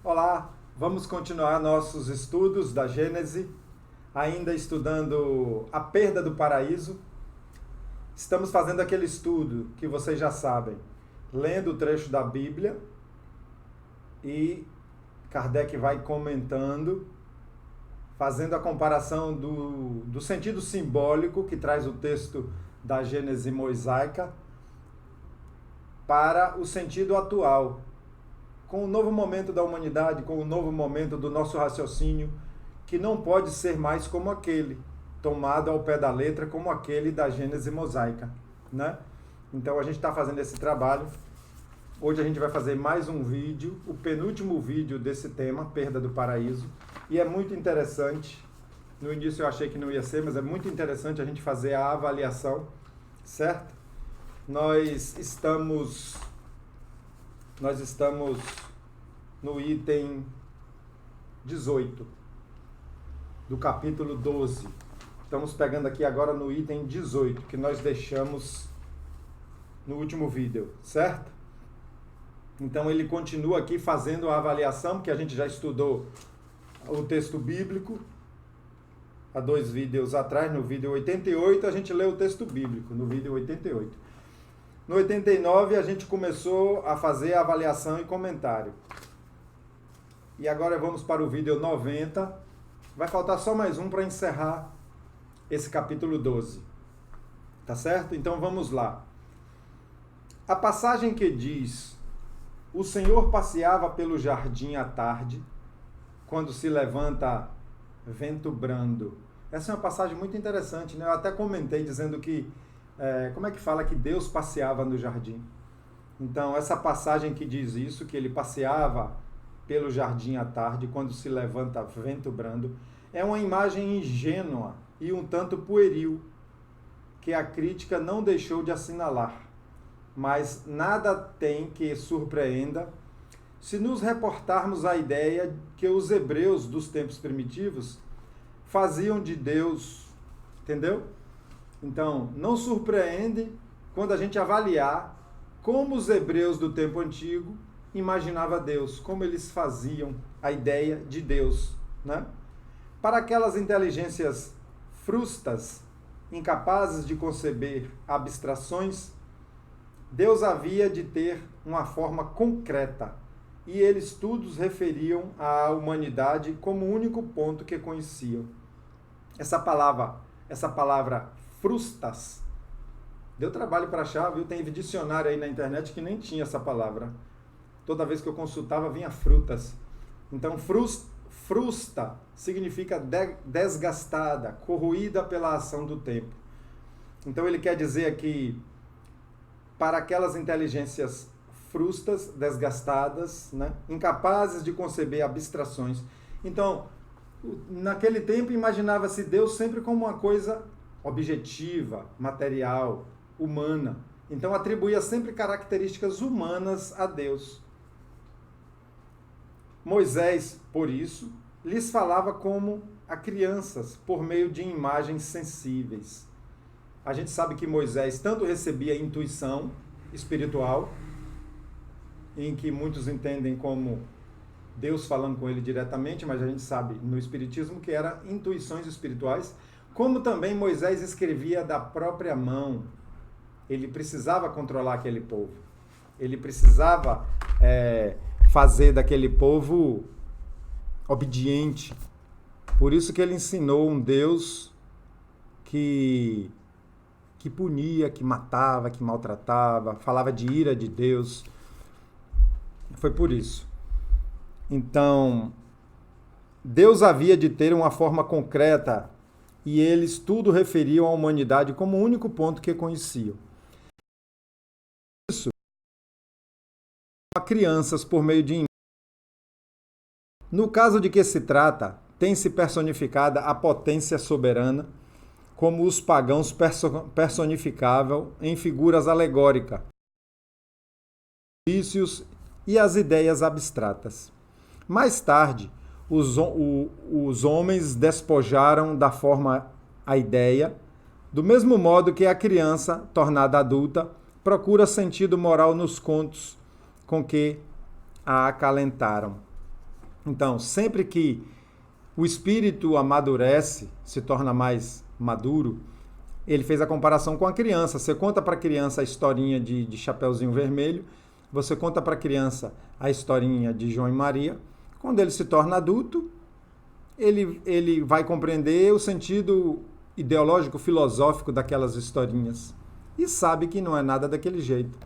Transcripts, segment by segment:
Olá, vamos continuar nossos estudos da Gênese, ainda estudando a perda do paraíso. Estamos fazendo aquele estudo que vocês já sabem, lendo o trecho da Bíblia e Kardec vai comentando, fazendo a comparação do sentido simbólico que traz o texto da Gênese mosaica para o sentido atual, com o novo momento da humanidade, com o novo momento do nosso raciocínio, que não pode ser mais como aquele, tomado ao pé da letra, como aquele da Gênese mosaica, né? Então a gente está fazendo esse trabalho. Hoje a gente vai fazer mais um vídeo, o penúltimo vídeo desse tema, Perda do Paraíso, e é muito interessante. No início eu achei que não ia ser, mas é muito interessante a gente fazer a avaliação, certo? Nós estamos no item 18 do capítulo 12. Estamos pegando aqui agora no item 18, que nós deixamos no último vídeo, certo? Então ele continua aqui fazendo a avaliação, porque a gente já estudou o texto bíblico há 2 vídeos atrás, no vídeo 88 a gente leu o texto bíblico, no vídeo 88. No 89 a gente começou a fazer a avaliação e comentário. E agora vamos para o vídeo 90. Vai faltar só mais um para encerrar esse capítulo 12. Tá certo? Então vamos lá. A passagem que diz: o Senhor passeava pelo jardim à tarde, quando se levanta vento brando. Essa é uma passagem muito interessante, né? Eu até comentei dizendo que como é que fala que Deus passeava no jardim? Então, essa passagem que diz isso, que ele passeava pelo jardim à tarde, quando se levanta vento brando, é uma imagem ingênua e um tanto pueril, que a crítica não deixou de assinalar. Mas nada tem que surpreenda se nos reportarmos à ideia que os hebreus dos tempos primitivos faziam de Deus, entendeu? Então, não surpreende quando a gente avaliar como os hebreus do tempo antigo imaginavam Deus, como eles faziam a ideia de Deus, né? Para aquelas inteligências frustas, incapazes de conceber abstrações, Deus havia de ter uma forma concreta, e eles todos referiam à humanidade como o único ponto que conheciam. Essa palavra frustas, deu trabalho para achar, viu? Tem dicionário aí na internet que nem tinha essa palavra. Toda vez que eu consultava vinha frutas. Então frusta significa desgastada, corroída pela ação do tempo. Então ele quer dizer aqui, para aquelas inteligências frustas, desgastadas, né? Incapazes de conceber abstrações. Então, naquele tempo imaginava-se Deus sempre como uma coisa objetiva, material, humana. Então atribuía sempre características humanas a Deus. Moisés, por isso, lhes falava como a crianças, por meio de imagens sensíveis. A gente sabe que Moisés tanto recebia intuição espiritual, em que muitos entendem como Deus falando com ele diretamente, mas a gente sabe no Espiritismo que eram intuições espirituais, como também Moisés escrevia da própria mão. Ele precisava controlar aquele povo. Ele precisava fazer daquele povo obediente. Por isso que ele ensinou um Deus que punia, que matava, que maltratava, falava de ira de Deus. Foi por isso. Então, Deus havia de ter uma forma concreta e eles tudo referiam à humanidade como o único ponto que conheciam. Isso, a crianças por meio de... No caso de que se trata, tem-se personificada a potência soberana, como os pagãos personificavam em figuras alegóricas, vícios e as ideias abstratas. Mais tarde, os homens despojaram da forma a ideia, do mesmo modo que a criança, tornada adulta, procura sentido moral nos contos com que a acalentaram. Então, sempre que o espírito amadurece, se torna mais maduro, ele fez a comparação com a criança. Você conta para a criança a historinha de Chapeuzinho Vermelho, você conta para a criança a historinha de João e Maria. Quando ele se torna adulto, ele vai compreender o sentido ideológico, filosófico daquelas historinhas e sabe que não é nada daquele jeito.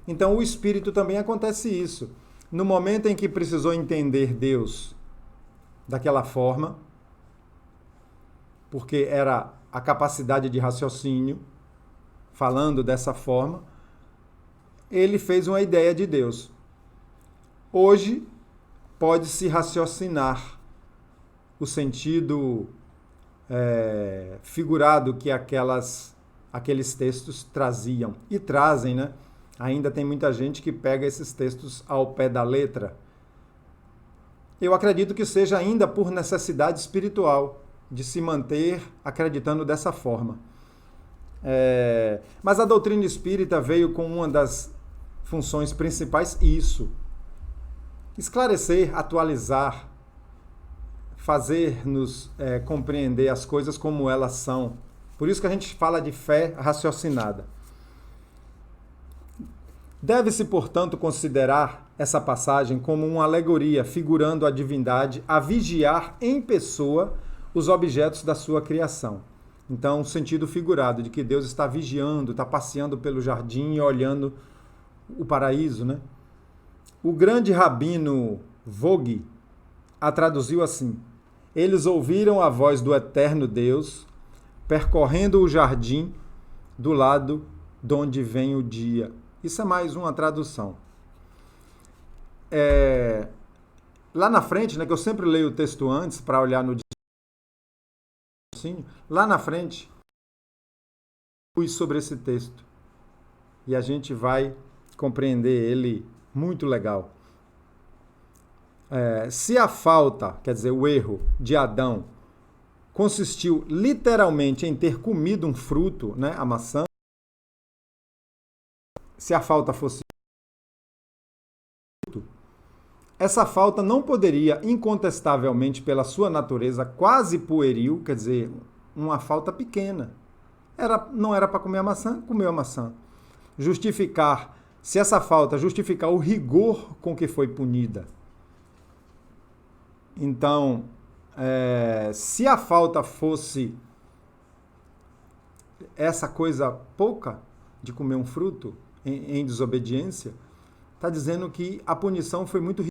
Então, o espírito também acontece isso. No momento em que precisou entender Deus daquela forma, porque era a capacidade de raciocínio, falando dessa forma, ele fez uma ideia de Deus. Hoje, pode-se raciocinar o sentido figurado que aqueles textos traziam. E trazem, né? Ainda tem muita gente que pega esses textos ao pé da letra. Eu acredito que seja ainda por necessidade espiritual de se manter acreditando dessa forma. Mas a doutrina espírita veio com uma das funções principais isso: esclarecer, atualizar, fazer-nos compreender as coisas como elas são. Por isso que a gente fala de fé raciocinada. Deve-se, portanto, considerar essa passagem como uma alegoria figurando a divindade a vigiar em pessoa os objetos da sua criação. Então, um sentido figurado de que Deus está vigiando, está passeando pelo jardim e olhando o paraíso, né? O grande rabino Vogue a traduziu assim: eles ouviram a voz do eterno Deus percorrendo o jardim do lado de onde vem o dia. Isso é mais uma tradução. Lá na frente, né, que eu sempre leio o texto antes para olhar no raciocínio, lá na frente, fui sobre esse texto. E a gente vai compreender ele muito legal. Se a falta, quer dizer, o erro de Adão, consistiu literalmente em ter comido um fruto, né, a maçã, se a falta fosse essa falta não poderia, incontestavelmente, pela sua natureza quase pueril, quer dizer, uma falta pequena. Não era para comer a maçã, comeu a maçã. Se essa falta justificar o rigor com que foi punida. Então, se a falta fosse essa coisa pouca de comer um fruto em desobediência, está dizendo que a punição foi muito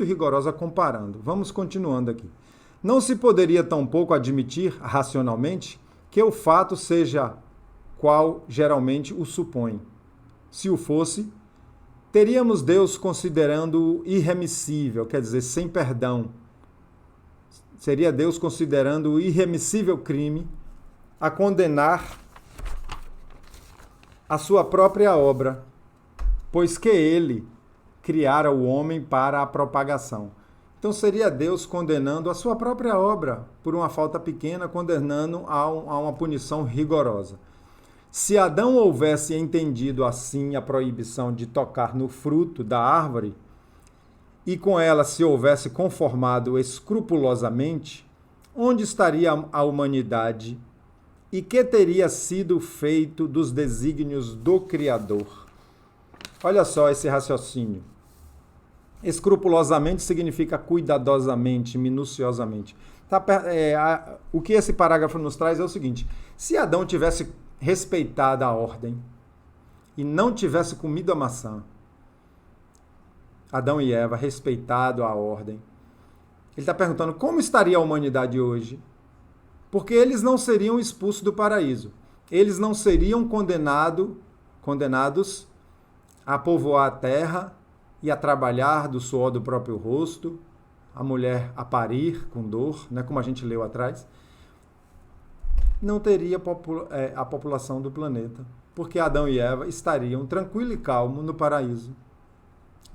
rigorosa comparando. Vamos continuando aqui. Não se poderia tampouco admitir racionalmente que o fato seja qual geralmente o supõe. Se o fosse, teríamos Deus considerando-o irremissível, quer dizer, sem perdão. Seria Deus considerando o irremissível crime a condenar a sua própria obra, pois que ele criara o homem para a propagação. Então seria Deus condenando a sua própria obra por uma falta pequena, condenando a uma punição rigorosa. Se Adão houvesse entendido assim a proibição de tocar no fruto da árvore, e com ela se houvesse conformado escrupulosamente, onde estaria a humanidade e que teria sido feito dos desígnios do Criador? Olha só esse raciocínio. Escrupulosamente significa cuidadosamente, minuciosamente. O que esse parágrafo nos traz é o seguinte: se Adão tivesse respeitado a ordem e não tivesse comido a maçã, Adão e Eva respeitado a ordem, ele está perguntando como estaria a humanidade hoje? Porque eles não seriam expulsos do paraíso. Eles não seriam condenados a povoar a terra e a trabalhar do suor do próprio rosto, a mulher a parir com dor, né, como a gente leu atrás. Não teria a população do planeta, porque Adão e Eva estariam tranquilo e calmo no paraíso.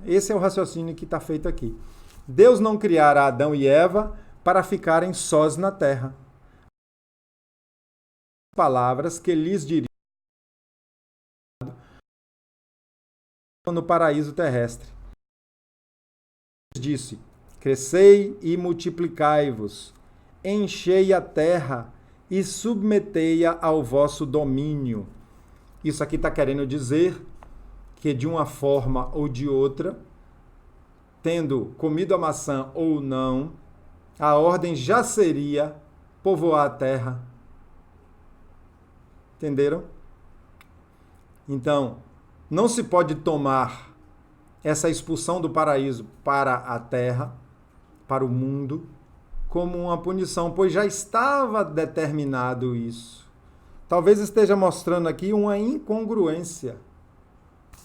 Esse é o raciocínio que está feito aqui. Deus não criara Adão e Eva para ficarem sós na terra. Palavras que lhes diriam no paraíso terrestre. disse: crescei e multiplicai-vos, enchei a terra e submetei-a ao vosso domínio. Isso aqui está querendo dizer que de uma forma ou de outra, tendo comido a maçã ou não, a ordem já seria povoar a terra. Entenderam? Então, não se pode tomar essa expulsão do paraíso para a terra, para o mundo, como uma punição, pois já estava determinado isso. Talvez esteja mostrando aqui uma incongruência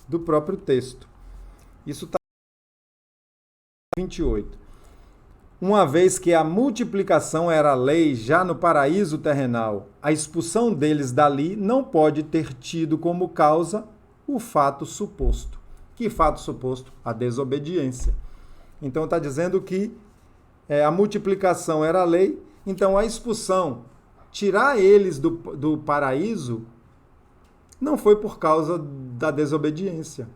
do próprio texto. Isso está em 28. Uma vez que a multiplicação era lei já no paraíso terrenal, a expulsão deles dali não pode ter tido como causa o fato suposto. Que fato suposto? A desobediência. Então está dizendo que a multiplicação era lei, então a expulsão, tirar eles do paraíso, não foi por causa da desobediência.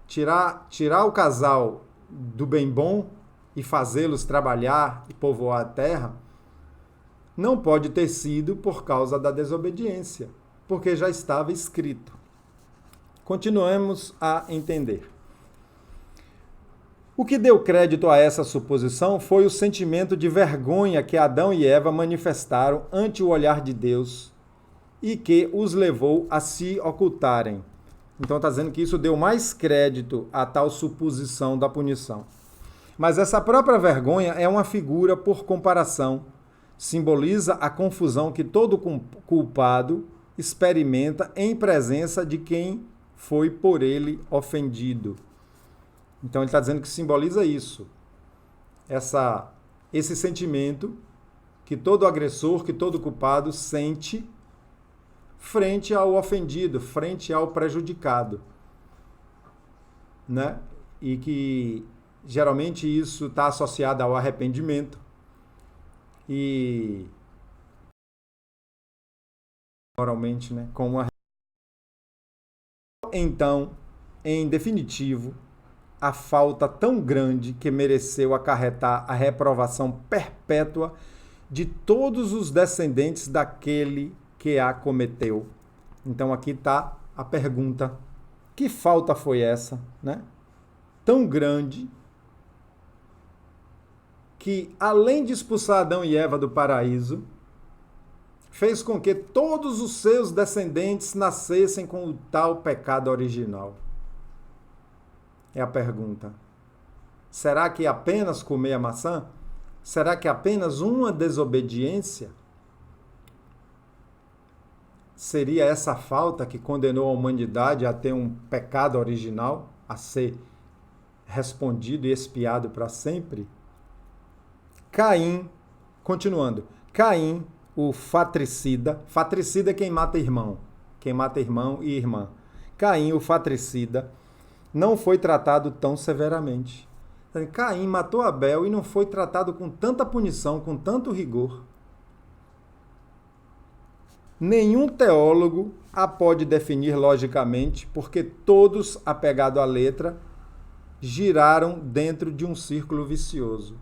Tirar o casal do bem bom e fazê-los trabalhar e povoar a terra, não pode ter sido por causa da desobediência, porque já estava escrito. Continuemos a entender. O que deu crédito a essa suposição foi o sentimento de vergonha que Adão e Eva manifestaram ante o olhar de Deus e que os levou a se ocultarem. Então está dizendo que isso deu mais crédito a tal suposição da punição. Mas essa própria vergonha é uma figura por comparação. Simboliza a confusão que todo culpado experimenta em presença de quem foi por ele ofendido. Então ele está dizendo que simboliza isso. Esse sentimento que todo agressor, que todo culpado sente frente ao ofendido, frente ao prejudicado, né? E que geralmente isso está associado ao arrependimento e moralmente, né? Então, em definitivo, a falta tão grande que mereceu acarretar a reprovação perpétua de todos os descendentes daquele que a cometeu. Então aqui está a pergunta: que falta foi essa, né? Tão grande que, além de expulsar Adão e Eva do paraíso, fez com que todos os seus descendentes nascessem com o tal pecado original. É a pergunta. Será que apenas comer a maçã? Será que apenas uma desobediência seria essa falta que condenou a humanidade a ter um pecado original, a ser respondido e expiado para sempre? Caim, continuando, Caim, o fratricida é quem mata irmão e irmã. Caim, o fratricida, não foi tratado tão severamente. Caim matou Abel e não foi tratado com tanta punição, com tanto rigor. Nenhum teólogo a pode definir logicamente, porque todos, apegados à letra, giraram dentro de um círculo vicioso.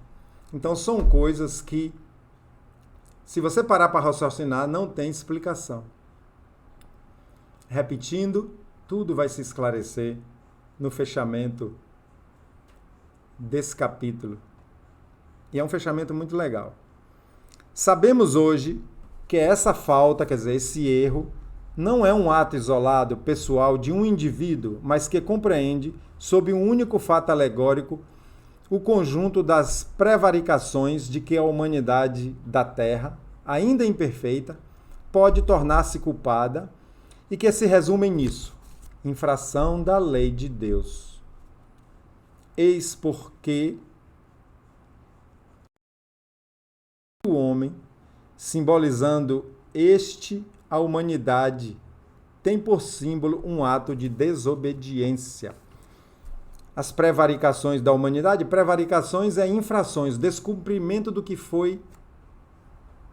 Então são coisas que, se você parar para raciocinar, não tem explicação. Repetindo, tudo vai se esclarecer no fechamento desse capítulo. E é um fechamento muito legal. Sabemos hoje que essa falta, quer dizer, esse erro, não é um ato isolado, pessoal, de um indivíduo, mas que compreende, sob um único fato alegórico, o conjunto das prevaricações de que a humanidade da Terra, ainda imperfeita, pode tornar-se culpada e que se resumem nisso: infração da lei de Deus. Eis porque o homem, simbolizando a humanidade, tem por símbolo um ato de desobediência. As prevaricações da humanidade, prevaricações é infrações, descumprimento do que foi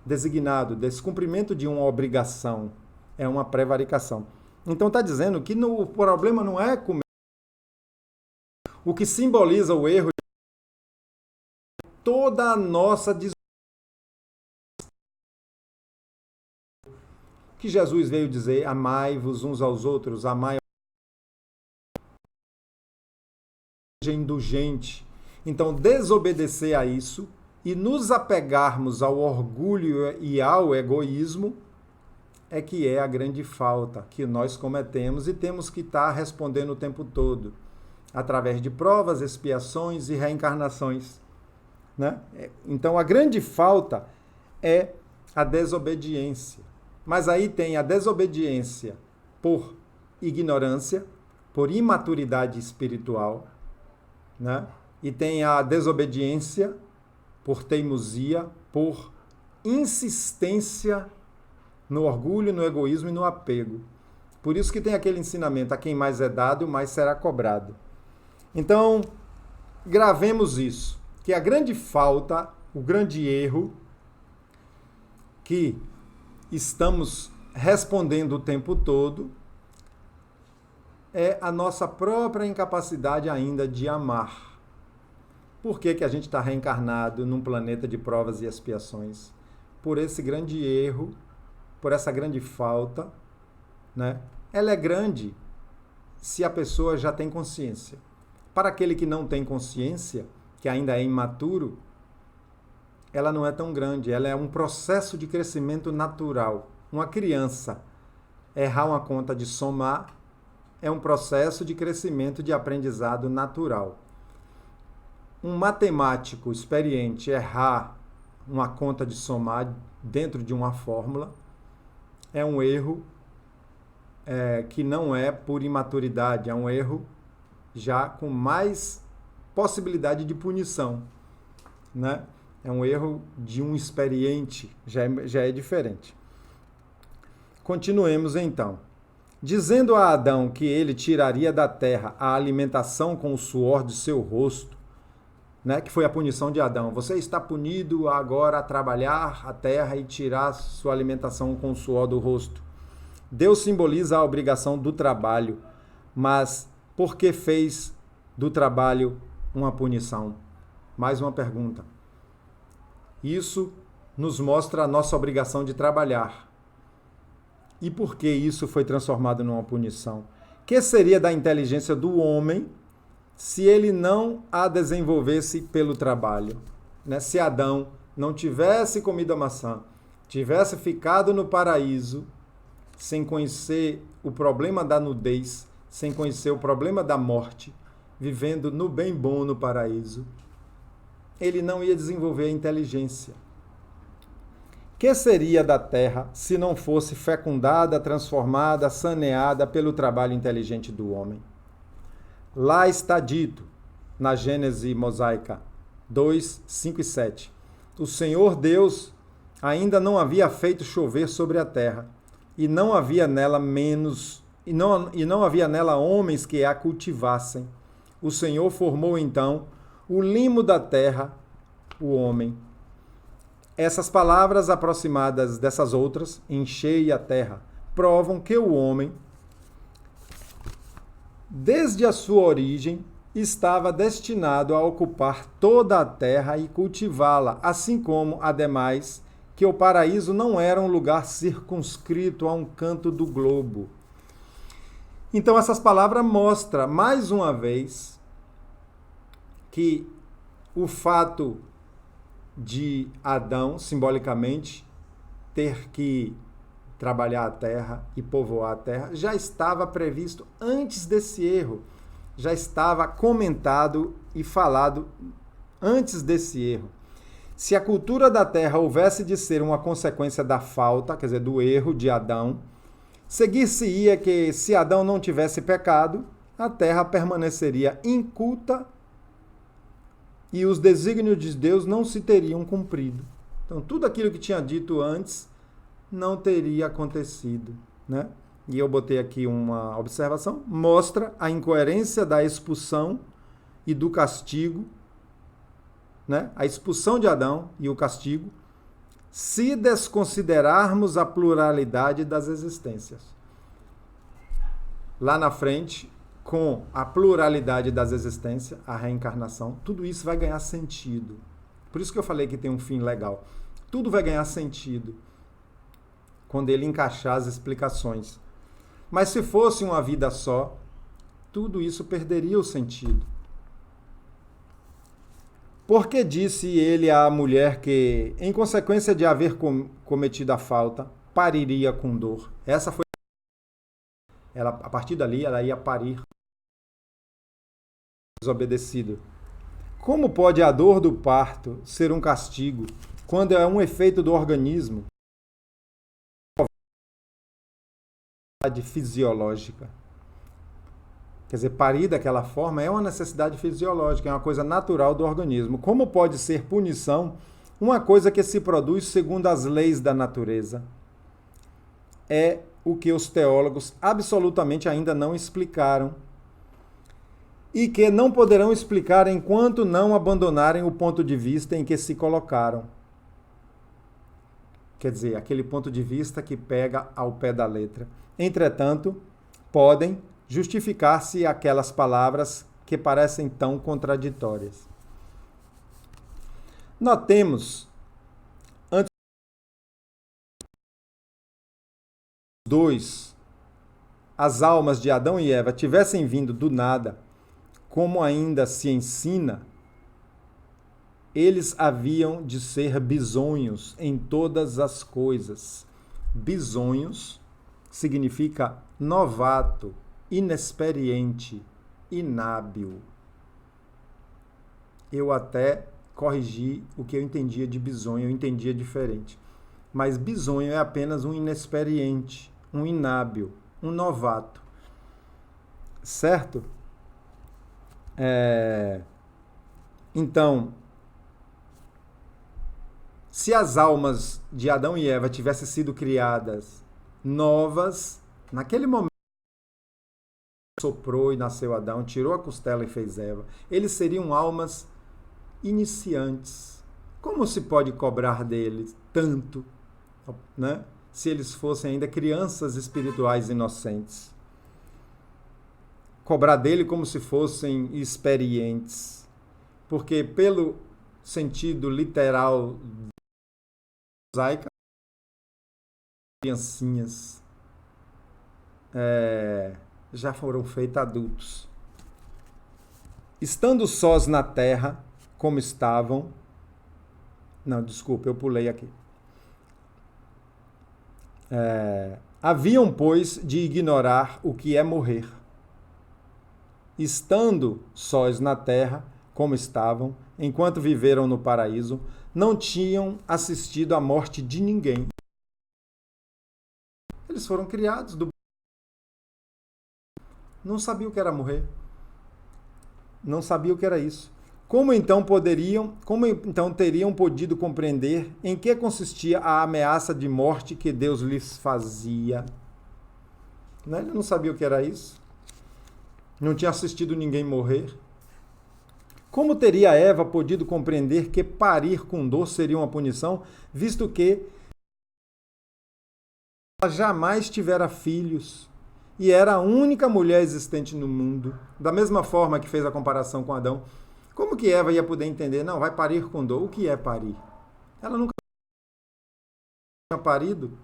designado, descumprimento de uma obrigação, é uma prevaricação. Então está dizendo que o problema não é comer. O que simboliza o erro é toda a nossa que Jesus veio dizer: amai-vos uns aos outros, amai indulgente. Então, desobedecer a isso e nos apegarmos ao orgulho e ao egoísmo é que é a grande falta que nós cometemos e temos que estar respondendo o tempo todo, através de provas, expiações e reencarnações, né? Então, a grande falta é a desobediência. Mas aí tem a desobediência por ignorância, por imaturidade espiritual, né? E tem a desobediência por teimosia, por insistência no orgulho, no egoísmo e no apego. Por isso que tem aquele ensinamento: a quem mais é dado, mais será cobrado. Então, gravemos isso, que a grande falta, o grande erro que estamos respondendo o tempo todo é a nossa própria incapacidade ainda de amar. Por que que a gente está reencarnado num planeta de provas e expiações? Por esse grande erro, por essa grande falta, né? Ela é grande se a pessoa já tem consciência. Para aquele que não tem consciência, que ainda é imaturo, ela não é tão grande, ela é um processo de crescimento natural. Uma criança errar uma conta de somar é um processo de crescimento de aprendizado natural. Um matemático experiente errar uma conta de somar dentro de uma fórmula é um erro que não é por imaturidade, é um erro já com mais possibilidade de punição, né? É um erro de um experiente, já é diferente. Continuemos então. Dizendo a Adão que ele tiraria da terra a alimentação com o suor de seu rosto, né, que foi a punição de Adão. Você está punido agora a trabalhar a terra e tirar sua alimentação com o suor do rosto. Deus simboliza a obrigação do trabalho, mas por que fez do trabalho uma punição? Mais uma pergunta. Isso nos mostra a nossa obrigação de trabalhar. E por que isso foi transformado numa punição? Que seria da inteligência do homem se ele não a desenvolvesse pelo trabalho? Né? Se Adão não tivesse comido a maçã, tivesse ficado no paraíso, sem conhecer o problema da nudez, sem conhecer o problema da morte, vivendo no bem bom no paraíso, ele não ia desenvolver a inteligência. Que seria da terra se não fosse fecundada, transformada, saneada pelo trabalho inteligente do homem? Lá está dito, na Gênese mosaica 2, 5 e 7. O Senhor Deus ainda não havia feito chover sobre a terra, e não havia nela não havia nela homens que a cultivassem. O Senhor formou então o limo da terra, o homem. Essas palavras aproximadas dessas outras, enchei a terra, provam que o homem, desde a sua origem, estava destinado a ocupar toda a terra e cultivá-la, assim como, ademais, que o paraíso não era um lugar circunscrito a um canto do globo. Então, essas palavras mostram, mais uma vez, que o fato de Adão, simbolicamente, ter que trabalhar a terra e povoar a terra, já estava previsto antes desse erro, já estava comentado e falado antes desse erro. Se a cultura da terra houvesse de ser uma consequência da falta, quer dizer, do erro de Adão, seguir-se-ia que, se Adão não tivesse pecado, a terra permaneceria inculta e os desígnios de Deus não se teriam cumprido. Então, tudo aquilo que tinha dito antes não teria acontecido, né? E eu botei aqui uma observação, mostra a incoerência da expulsão e do castigo, né? A expulsão de Adão e o castigo, se desconsiderarmos a pluralidade das existências. Lá na frente, com a pluralidade das existências, a reencarnação, tudo isso vai ganhar sentido. Por isso que eu falei que tem um fim legal. Tudo vai ganhar sentido quando ele encaixar as explicações. Mas se fosse uma vida só, tudo isso perderia o sentido. Porque disse ele à mulher que, em consequência de haver cometido a falta, pariria com dor. Essa foi ela, a partir dali, ela ia parir desobedecido. Como pode a dor do parto ser um castigo quando é um efeito do organismo fisiológica? Quer dizer, parir daquela forma é uma necessidade fisiológica, é uma coisa natural do organismo. Como pode ser punição uma coisa que se produz segundo as leis da natureza? É o que os teólogos absolutamente ainda não explicaram e que não poderão explicar enquanto não abandonarem o ponto de vista em que se colocaram. Quer dizer, aquele ponto de vista que pega ao pé da letra. Entretanto, podem justificar-se aquelas palavras que parecem tão contraditórias. Notemos, antes as almas de Adão e Eva tivessem vindo do nada, como ainda se ensina, eles haviam de ser bisonhos em todas as coisas. Bisonhos significa novato, inexperiente, inábil. Eu até corrigi o que eu entendia de bisonho, eu entendia diferente. Mas bisonho é apenas um inexperiente, um inábil, um novato. Certo? Então, se as almas de Adão e Eva tivessem sido criadas novas, naquele momento soprou e nasceu Adão, tirou a costela e fez Eva, eles seriam almas iniciantes. Como se pode cobrar deles tanto, né? Se eles fossem ainda crianças espirituais inocentes? Cobrar dele como se fossem experientes. Porque pelo sentido literal mosaica, criancinhas já foram feitos adultos. Estando sós na terra, como estavam... Não, desculpa, eu pulei aqui. Haviam, pois, de ignorar o que é morrer. Estando sós na terra, como estavam, enquanto viveram no paraíso, não tinham assistido à morte de ninguém. Eles foram criados do... Não sabiam o que era morrer. Não sabiam o que era isso. Como então teriam podido compreender em que consistia a ameaça de morte que Deus lhes fazia? Ele não sabia o que era isso. Não tinha assistido ninguém morrer. Como teria Eva podido compreender que parir com dor seria uma punição, visto que ela jamais tivera filhos e era a única mulher existente no mundo? Da mesma forma que fez a comparação com Adão. Como que Eva ia poder entender? Não, vai parir com dor. O que é parir? Ela nunca tinha parido.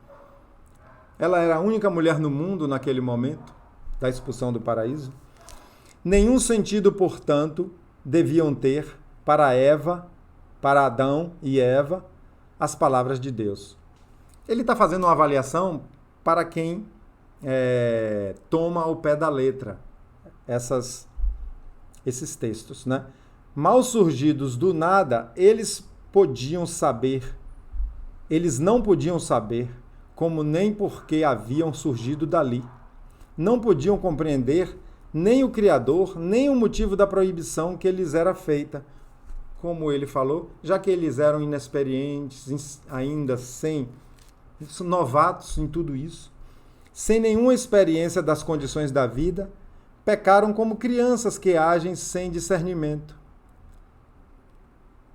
Ela era a única mulher no mundo naquele momento da expulsão do paraíso. Nenhum sentido, portanto, deviam ter para Eva, para Adão e Eva, as palavras de Deus. Ele está fazendo uma avaliação para quem toma ao pé da letra esses textos, né? Mal surgidos do nada, eles não podiam saber como nem por que haviam surgido dali. Não podiam compreender nem o Criador, nem o motivo da proibição que lhes era feita. Como ele falou, já que eles eram inexperientes, ainda novatos em tudo isso, sem nenhuma experiência das condições da vida, pecaram como crianças que agem sem discernimento,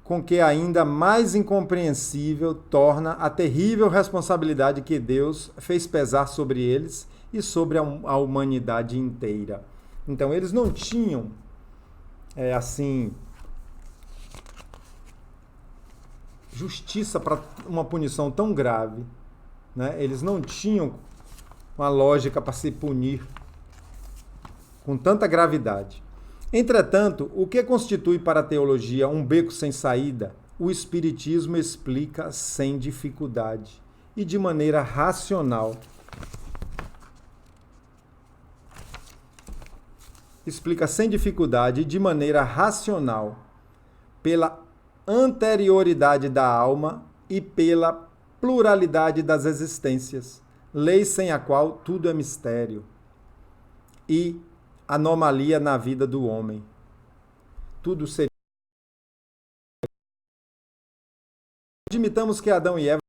com que ainda mais incompreensível torna a terrível responsabilidade que Deus fez pesar sobre eles e sobre a humanidade inteira. Então, eles não tinham, justiça para uma punição tão grave, né? Eles não tinham uma lógica para se punir com tanta gravidade. Entretanto, o que constitui para a teologia um beco sem saída, o Espiritismo explica sem dificuldade e de maneira racional. Explica sem dificuldade e de maneira racional, pela anterioridade da alma e pela pluralidade das existências, lei sem a qual tudo é mistério e anomalia na vida do homem. Tudo seria. Admitamos que Adão e Eva,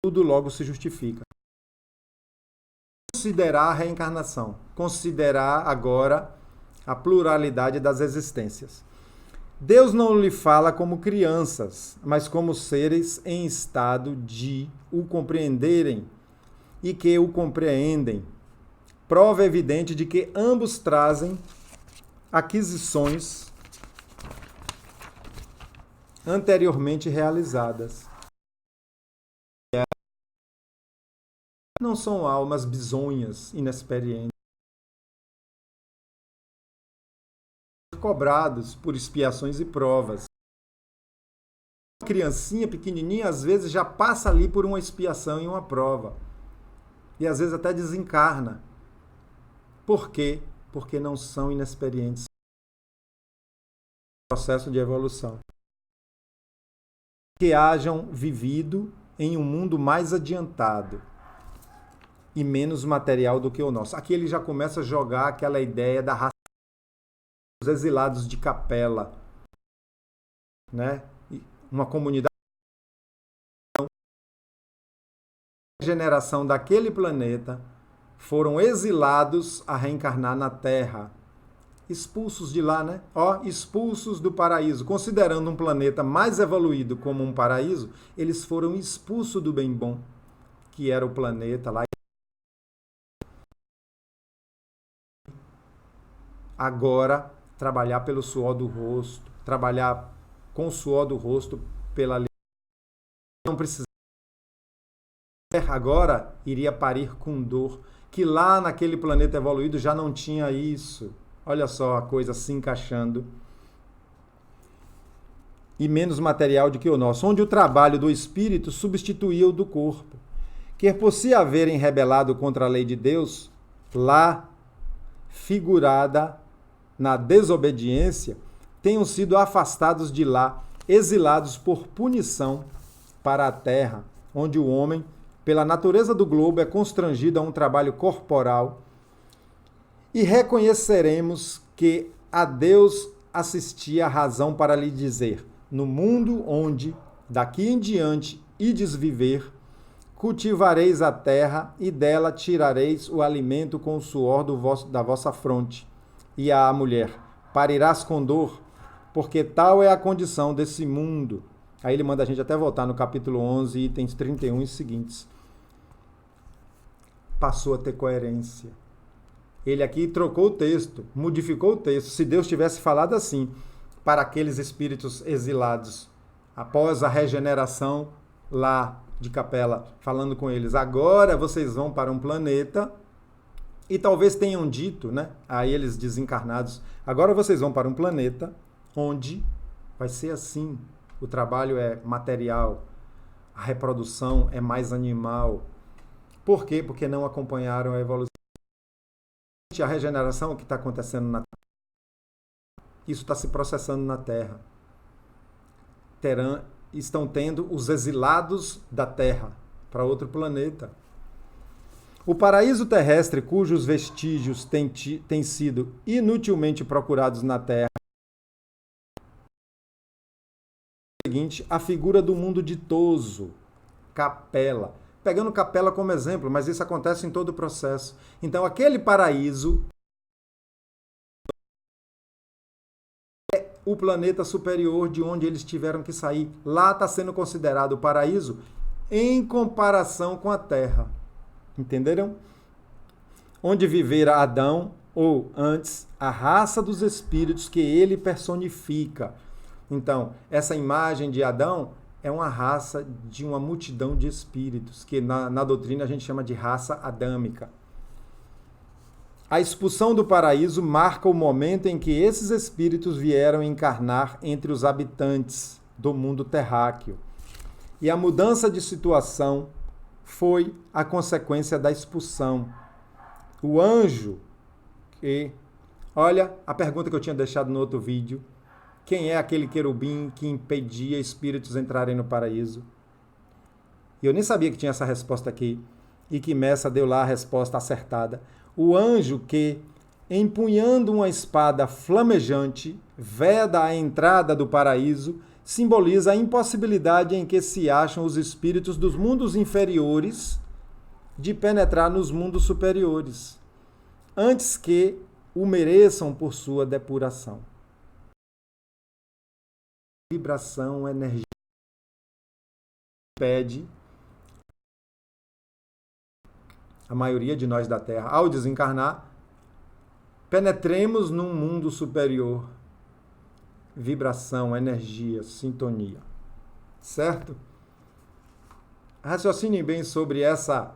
tudo logo se justifica. Considerar a reencarnação, considerar agora a pluralidade das existências. Deus não lhe fala como crianças, mas como seres em estado de o compreenderem e que o compreendem. Prova evidente de que ambos trazem aquisições anteriormente realizadas. Não são almas bizonhas, inexperientes, cobrados por expiações e provas. Uma criancinha pequenininha, às vezes, já passa ali por uma expiação e uma prova. E, às vezes, até desencarna. Por quê? Porque não são inexperientes no processo de evolução. Que hajam vivido em um mundo mais adiantado e menos material do que o nosso. Aqui ele já começa a jogar aquela ideia da raça dos exilados de Capela, né? Uma comunidade, a geração daquele planeta foram exilados a reencarnar na Terra, expulsos de lá, né? Expulsos do paraíso. Considerando um planeta mais evoluído como um paraíso, eles foram expulsos do bem bom, que era o planeta lá. Agora, trabalhar pelo suor do rosto, trabalhar com o suor do rosto pela lei. Não precisa. Agora iria parir com dor, que lá naquele planeta evoluído já não tinha isso. Olha só a coisa se encaixando. E menos material do que o nosso, onde o trabalho do espírito substituía o do corpo. Que por se haverem rebelado contra a lei de Deus, lá figurada na desobediência, tenham sido afastados de lá, exilados por punição para a terra, onde o homem, pela natureza do globo, é constrangido a um trabalho corporal, e reconheceremos que a Deus assistia a razão para lhe dizer: no mundo onde, daqui em diante, ides viver, cultivareis a terra e dela tirareis o alimento com o suor da vossa fronte. E a mulher: parirás com dor, porque tal é a condição desse mundo. Aí ele manda a gente até voltar no capítulo 11, itens 31 e seguintes. Passou a ter coerência. Ele aqui trocou o texto, modificou o texto. Se Deus tivesse falado assim para aqueles espíritos exilados, após a regeneração lá de Capela, falando com eles: agora vocês vão para um planeta. E talvez tenham dito, né, a eles desencarnados: agora vocês vão para um planeta onde vai ser assim. O trabalho é material, a reprodução é mais animal. Por quê? Porque não acompanharam a evolução. A regeneração que está acontecendo na Terra, isso está se processando na Terra. Estão tendo os exilados da Terra para outro planeta. O paraíso terrestre, cujos vestígios têm sido inutilmente procurados na Terra, seguinte, a figura do mundo ditoso, Capela. Pegando Capela como exemplo, mas isso acontece em todo o processo. Então, aquele paraíso é o planeta superior de onde eles tiveram que sair. Lá está sendo considerado o paraíso em comparação com a Terra. Entenderam? Onde vivera Adão ou antes, a raça dos espíritos que ele personifica. Então, essa imagem de Adão é uma raça de uma multidão de espíritos, que na doutrina a gente chama de raça adâmica. A expulsão do paraíso marca o momento em que esses espíritos vieram encarnar entre os habitantes do mundo terráqueo. E a mudança de situação foi a consequência da expulsão. O anjo, olha a pergunta que eu tinha deixado no outro vídeo, quem é aquele querubim que impedia espíritos entrarem no paraíso? E eu nem sabia que tinha essa resposta aqui, e que Messa deu lá a resposta acertada. O anjo que, empunhando uma espada flamejante, veda a entrada do paraíso, simboliza a impossibilidade em que se acham os espíritos dos mundos inferiores de penetrar nos mundos superiores, antes que o mereçam por sua depuração. Vibração, energia, pede a maioria de nós da Terra, ao desencarnar, penetremos num mundo superior. Vibração, energia, sintonia. Certo? Raciocinem bem sobre essa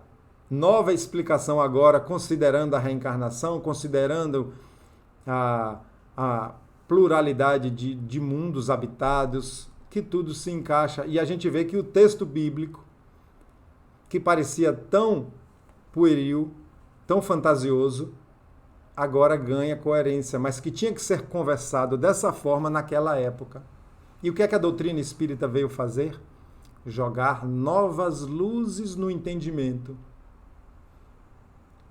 nova explicação agora, considerando a reencarnação, considerando a pluralidade de mundos habitados, que tudo se encaixa. E a gente vê que o texto bíblico, que parecia tão pueril, tão fantasioso, agora ganha coerência, mas que tinha que ser conversado dessa forma naquela época. E o que é que a doutrina espírita veio fazer? Jogar novas luzes no entendimento.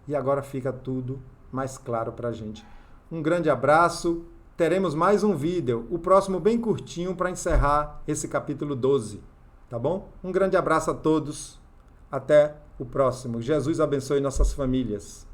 E agora fica tudo mais claro para a gente. Um grande abraço. Teremos mais um vídeo, o próximo bem curtinho para encerrar esse capítulo 12, tá bom? Um grande abraço a todos. Até o próximo. Jesus abençoe nossas famílias.